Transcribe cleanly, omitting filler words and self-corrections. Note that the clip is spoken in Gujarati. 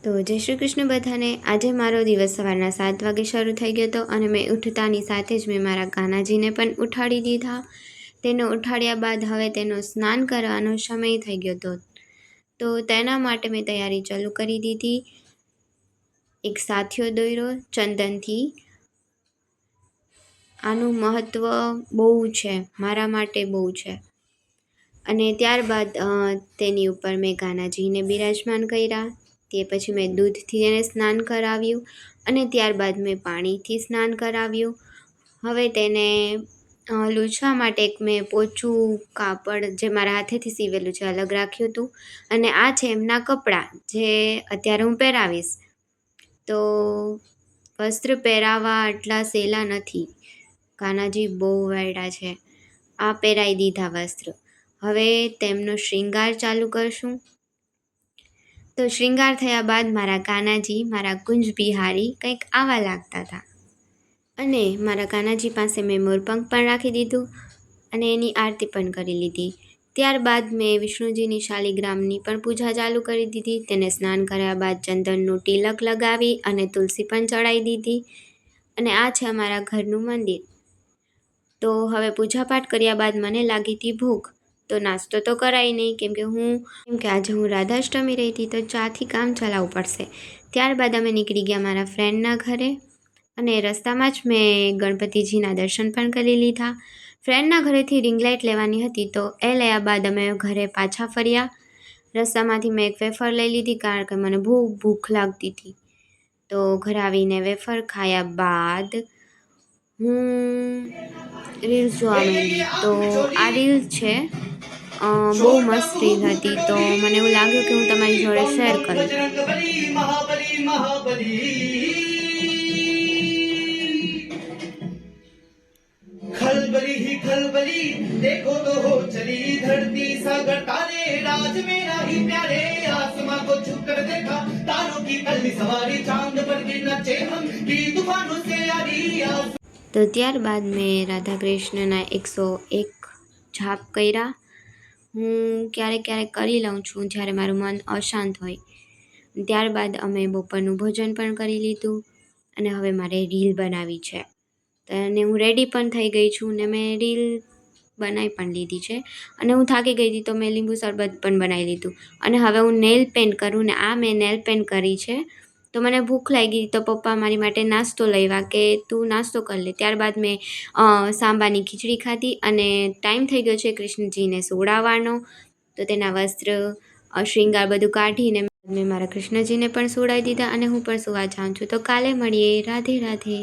તો જય શ્રી કૃષ્ણ બધાને। આજે મારો દિવસ સવારના 7 વાગે શરૂ થઈ ગયો હતો અને મેં ઉઠતાની સાથે જ મેં મારા કાનાજીને પણ ઉઠાડી દીધા। તેને ઉઠાડ્યા બાદ હવે તેનો સ્નાન કરવાનો સમય થઈ ગયો હતો, તો તેના માટે મેં તૈયારી ચાલુ કરી દીધી। એક સાથિયો દોર્યો ચંદનથી। આનું મહત્ત્વ બહુ છે, મારા માટે બહુ છે। અને ત્યારબાદ તેની ઉપર મેં કાનાજીને બિરાજમાન કર્યા। તે પછી મેં દૂધથી એને સ્નાન કરાવ્યું અને ત્યારબાદ મેં પાણીથી સ્નાન કરાવ્યું। હવે તેને લૂછવા માટે એક મેં પોચું કાપડ જે મારા હાથેથી સીવેલું છે અલગ રાખ્યું હતું, અને આ છે એમના કપડાં જે અત્યારે હું પહેરાવીશ। તો વસ્ત્ર પહેરાવવા આટલા સહેલા નથી, કાનાજી બહુ વાયડા છે। આ પહેરાવી દીધા વસ્ત્ર। હવે તેમનો શ્રૃંગાર ચાલુ કરશું। તો શ્રૃંગાર થયા બાદ મારા કાનાજી, મારા કુંજ બિહારી કંઈક આવા લાગતા હતા, અને મારા કાનાજી પાસે મેં મોરપંખ પણ રાખી દીધું અને એની આરતી પણ કરી લીધી। ત્યારબાદ મેં વિષ્ણુજીની શાલિગ્રામની પણ પૂજા ચાલુ કરી દીધી। તેને સ્નાન કર્યા બાદ ચંદનનું તિલક લગાવી અને તુલસી પણ ચડાવી દીધી। અને આ છે અમારા ઘરનું મંદિર। તો હવે પૂજાપાઠ કર્યા બાદ મને લાગી હતી ભૂખ, તો નાસ્તો તો કરાય નહીં કેમકે આજે હું રાધાષ્ટમી રહી હતી, તો ચાથી કામ ચલાવવું પડશે। ત્યારબાદ અમે નીકળી ગયા મારા ફ્રેન્ડના ઘરે, અને રસ્તામાં જ મેં ગણપતિજીના દર્શન પણ કરી લીધા। ફ્રેન્ડના ઘરેથી રિંગ લાઇટ લેવાની હતી, તો એ લયા બાદ અમે ઘરે પાછા ફર્યા। રસ્તામાંથી મેં એક વેફર લઈ લીધી કારણ કે મને બહુ ભૂખ લાગતી હતી। તો ઘરે આવીને વેફર ખાયા બાદ હું રીલ્સ જોવા માંડી। તો આ રીલ છે, બહુ મસ્ત રીલ હતી, તો મને એવું લાગ્યું કે હું તમારી જોડે શેર કરું। खलबली ही खलबली देखो तो हो चली धरती सागर तारे राज मेरा ही प्यारे आसमां को छू कर देखा तारों की पहली सवारी चांद पर भी नचे हम की तूफानों से यारी। તો ત્યારબાદ મેં રાધા કૃષ્ણના 101 જાપ કર્યા। હું ક્યારેક ક્યારેક કરી લઉં છું જ્યારે મારું મન અશાંત હોય। ત્યારબાદ અમે બપોરનું ભોજન પણ કરી લીધું અને હવે મારે રીલ બનાવી છે, અને હું રેડી પણ થઈ ગઈ છું ને મેં રીલ બનાવી પણ લીધી છે। અને હું થાકી ગઈ હતી તો મેં લીંબુ શરબત પણ બનાવી લીધું, અને હવે હું નેલ પેન્ટ કરું ને આ મેં નેલ પેન્ટ કરી છે। તો મને ભૂખ લાગી તો પપ્પા મારી માટે નાસ્તો લાવ્યા કે તું નાસ્તો કરી લે। ત્યારબાદ મેં સાંબાની ખીચડી ખાધી, અને ટાઈમ થઈ ગયો છે કૃષ્ણજીને સુવડાવવાનો, તો તેના વસ્ત્ર શ્રૃંગાર બધું કાઢીને મેં મારા કૃષ્ણજીને પણ સુવડાવી દીધા, અને હું પણ સુવા જાઉં છું। તો કાલે મળીએ। રાધે રાધે।